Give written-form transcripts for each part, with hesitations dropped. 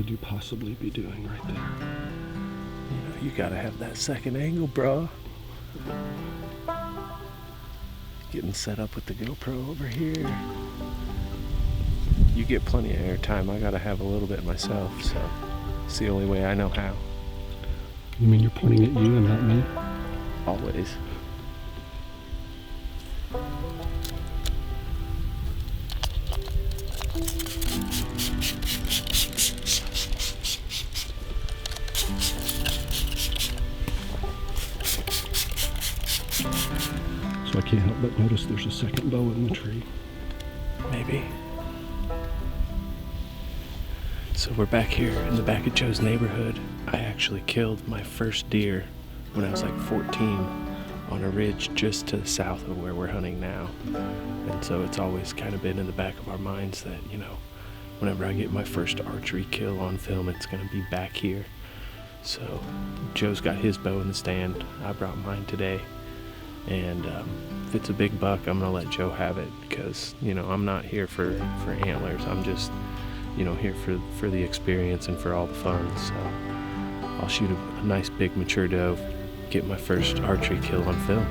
could you possibly be doing right there? You know, you gotta have that second angle, bro. Getting set up with the GoPro over here. You get plenty of airtime. I gotta have a little bit myself, so it's the only way I know how. You mean you're pointing at you and not me? Always. So I can't help but notice there's a second bow in the tree. Maybe. So we're back here in the back of Joe's neighborhood. I actually killed my first deer when I was like 14 on a ridge just to the south of where we're hunting now. And so it's always kind of been in the back of our minds that, you know, whenever I get my first archery kill on film, it's going to be back here. So Joe's got his bow in the stand. I brought mine today. And if it's a big buck, I'm gonna let Joe have it because, you know, I'm not here for antlers. I'm just, you know, here for the experience and for all the fun. So I'll shoot a nice big mature doe, get my first archery kill on film.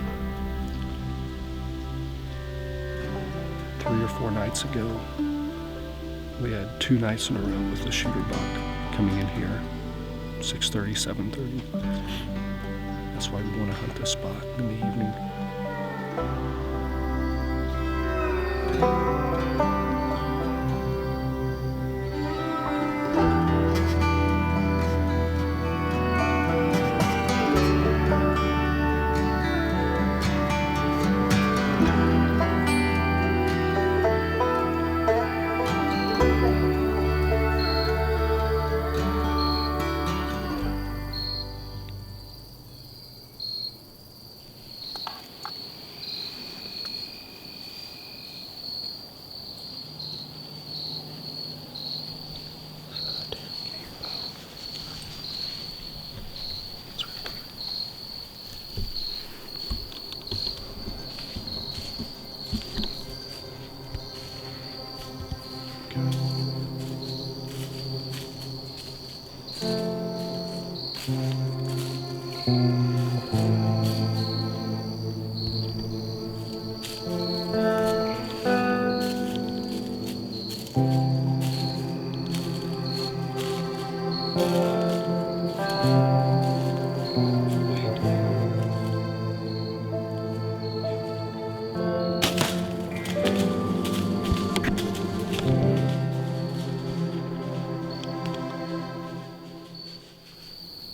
3 or 4 nights ago, we had 2 nights in a row with a shooter buck coming in here, 6:30, 7:30. That's why we want to hunt this spot in the evening.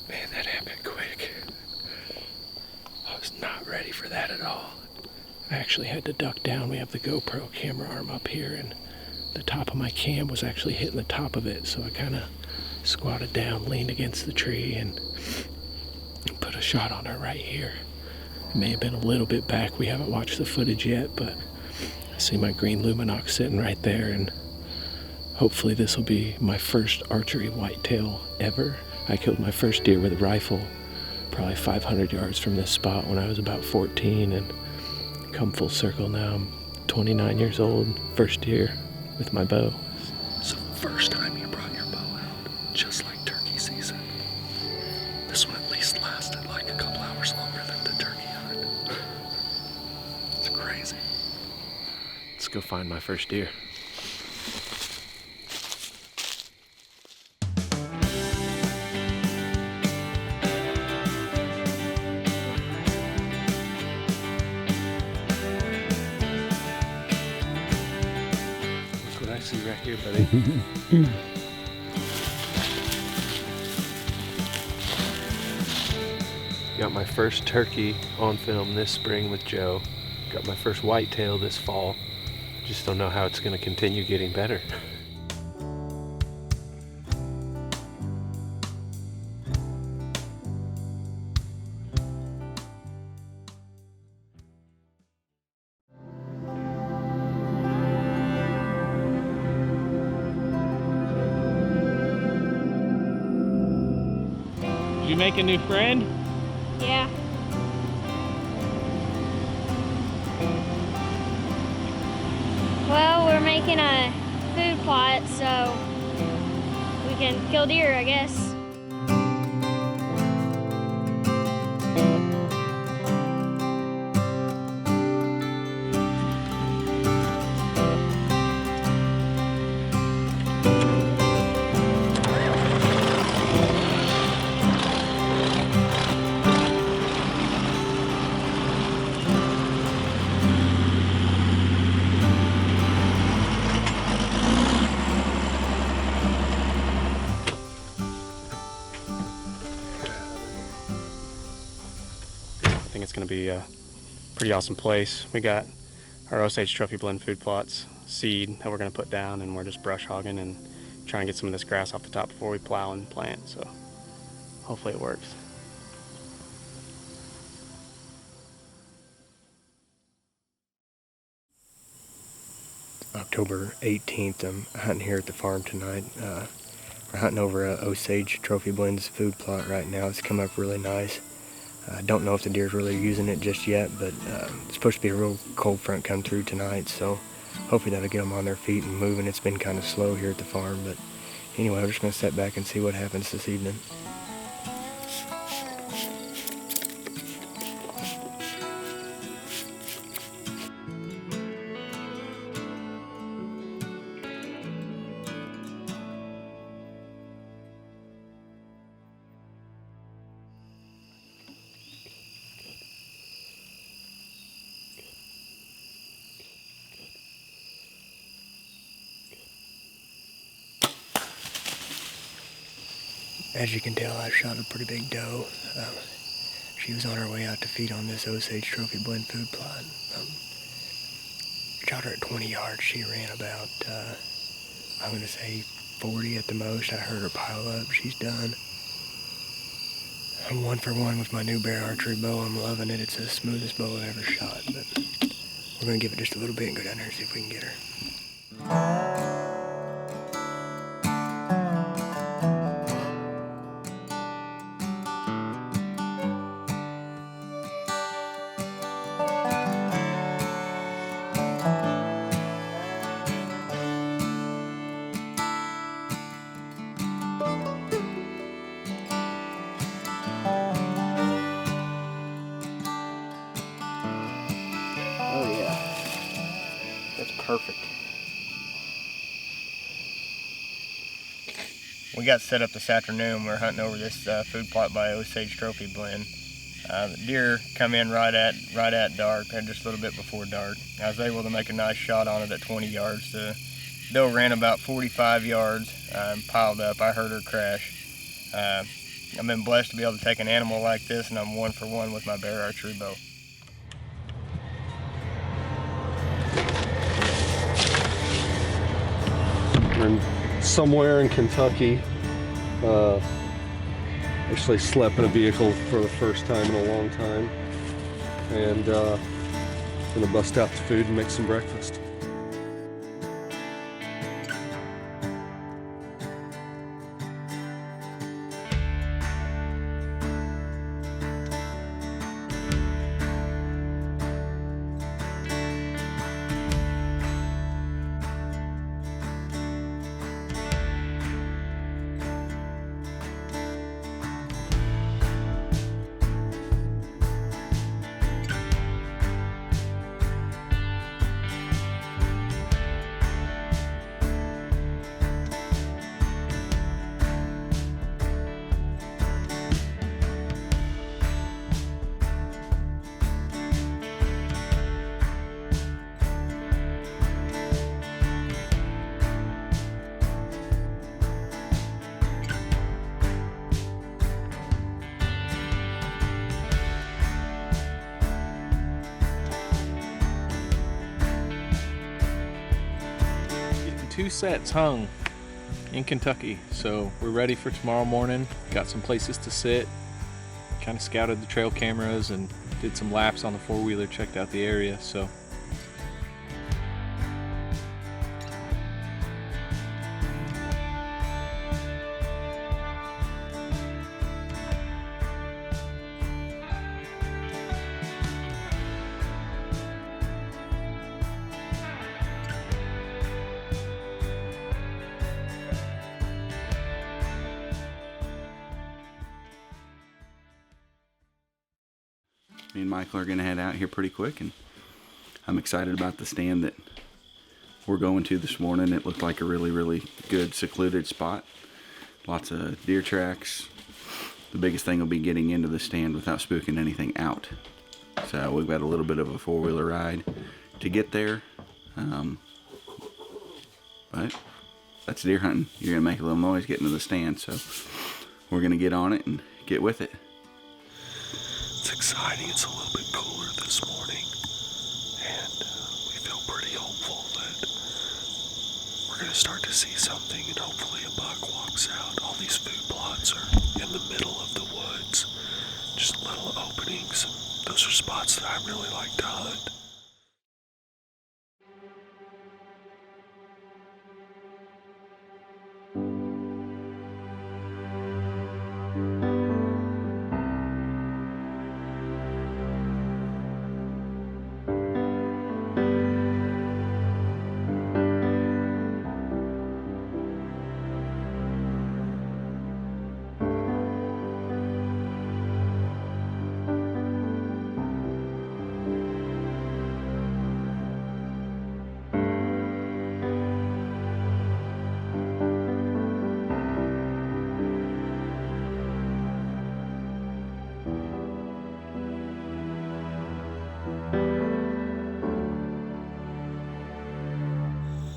Man, that happened quick. I was not ready for that at all. I actually had to duck down. We have the GoPro camera arm up here, and the top of my cam was actually hitting the top of it, so I kind of squatted down, leaned against the tree, and put a shot on her right here. It may have been a little bit back. We haven't watched the footage yet, but I see my green Luminox sitting right there, and hopefully this will be my first archery whitetail ever. I killed my first deer with a rifle probably 500 yards from this spot when I was about 14, and come full circle now. I'm 29 years old, first deer with my bow. It's the first time you brought your bow out, just like turkey season. This one at least lasted like a couple hours longer than the turkey hunt. It's crazy. Let's go find my first deer. See right here, buddy. Got my first turkey on film this spring with Joe. Got my first whitetail this fall. Just don't know how it's going to continue getting better. Did you make a new friend? Yeah. Well, we're making a food plot, so we we can kill deer, I guess. I think it's going to be a pretty awesome place. We got our Osage Trophy Blend food plots seed that we're going to put down, and we're just brush hogging and trying to get some of this grass off the top before we plow and plant, so hopefully it works. October 18th, I'm hunting here at the farm tonight. We're hunting over a Osage Trophy Blends food plot right now. It's come up really nice. I don't know if the deer's really using it just yet, but it's supposed to be a real cold front come through tonight, so hopefully that'll get them on their feet and moving. It's been kind of slow here at the farm, but anyway, we're just going to sit back and see what happens this evening. As you can tell, I shot a pretty big doe. She was on her way out to feed on this Osage Trophy Blend food plot. Shot her at 20 yards. She ran about, I'm going to say 40 at the most. I heard her pile up. She's done. I'm 1 for 1 with my new bear archery bow. I'm loving it. It's the smoothest bow I've ever shot. But we're going to give it just a little bit and go down there and see if we can get her. Oh yeah, that's perfect. We got set up this afternoon. We're hunting over this food plot by Osage Trophy Blend. The deer come in right at dark, and just a little bit before dark. I was able to make a nice shot on it at 20 yards. The doe ran about 45 yards, piled up. I heard her crash. I've been blessed to be able to take an animal like this, and I'm 1 for 1 with my bear archery bow. I'm somewhere in Kentucky. Actually slept in a vehicle for the first time in a long time, and gonna bust out the food and make some breakfast. Two sets hung in Kentucky, so we're ready for tomorrow morning. Got some places to sit, kind of scouted the trail cameras and did some laps on the four-wheeler, checked out the area. So Me and Michael are going to head out here pretty quick, and I'm excited about the stand that we're going to this morning. It looked like a really, really good secluded spot. Lots of deer tracks. The biggest thing will be getting into the stand without spooking anything out. So we've got a little bit of a four-wheeler ride to get there. But that's deer hunting. You're going to make a little noise getting to the stand. So we're going to get on it and get with it. It's exciting. It's a little bit cooler this morning, and we feel pretty hopeful that we're going to start to see something, and hopefully a buck walks out. All these food plots are in the middle of the woods, just little openings. Those are spots that I really like to hunt.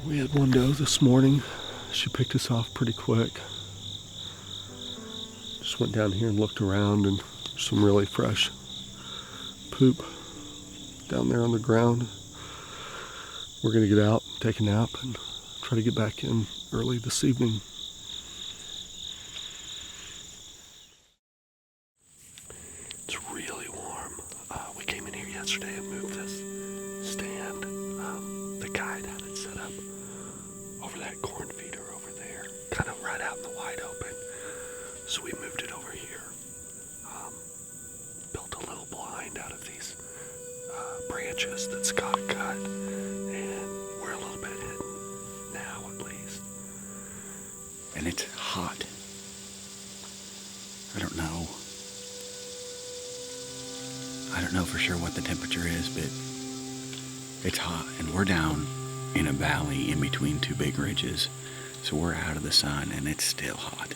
We had one doe this morning. She picked us off pretty quick. Just went down here and looked around, and some really fresh poop down there on the ground. We're gonna get out, take a nap, and try to get back in early this evening. It's really warm. We came in here yesterday and moved this stand. The guide had it set up over that corn feeder over there, kind of right out in the wide open. So we moved it over here. Built a little blind out of these branches that Scott cut, and we're a little bit hidden now, at least. And it's hot. I don't know for sure what the temperature is, but it's hot, and we're down in a valley in between two big ridges, so we're out of the sun, and it's still hot.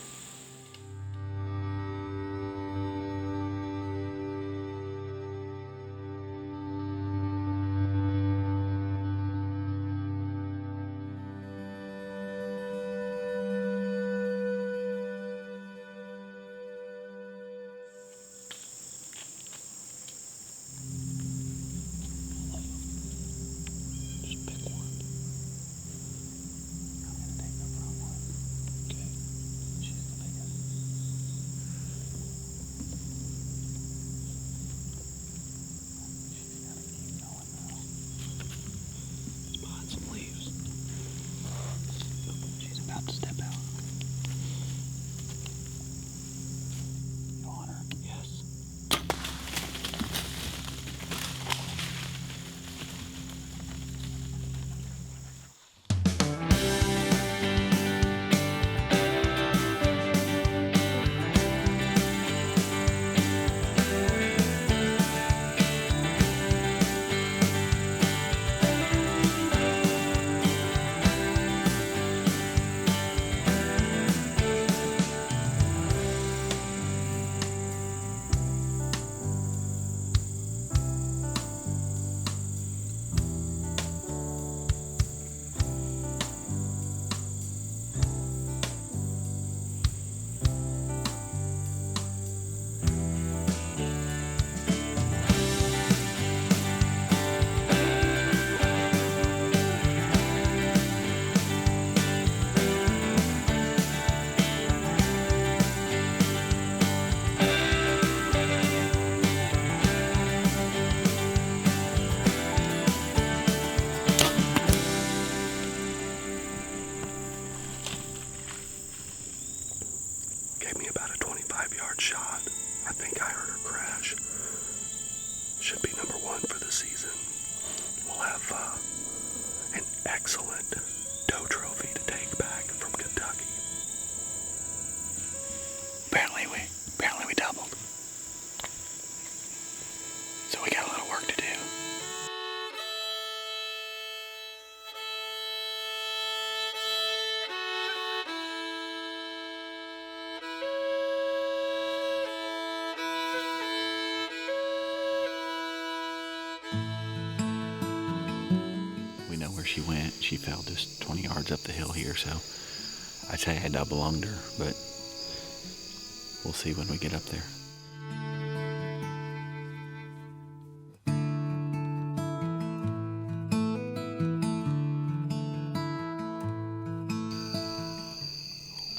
Gave me about a 25-yard shot. I think I heard her crash. Should be number one for the season. We'll have an excellent doe trophy to take back from Kentucky. Apparently we doubled. So where she went. She fell just 20 yards up the hill here, so I'd say I double lunged her, but we'll see when we get up there.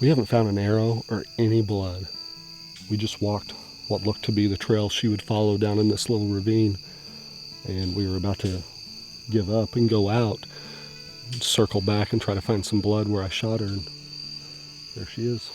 We haven't found an arrow or any blood. We just walked what looked to be the trail she would follow down in this little ravine, and we were about to give up and go out, circle back and try to find some blood where I shot her, and there she is.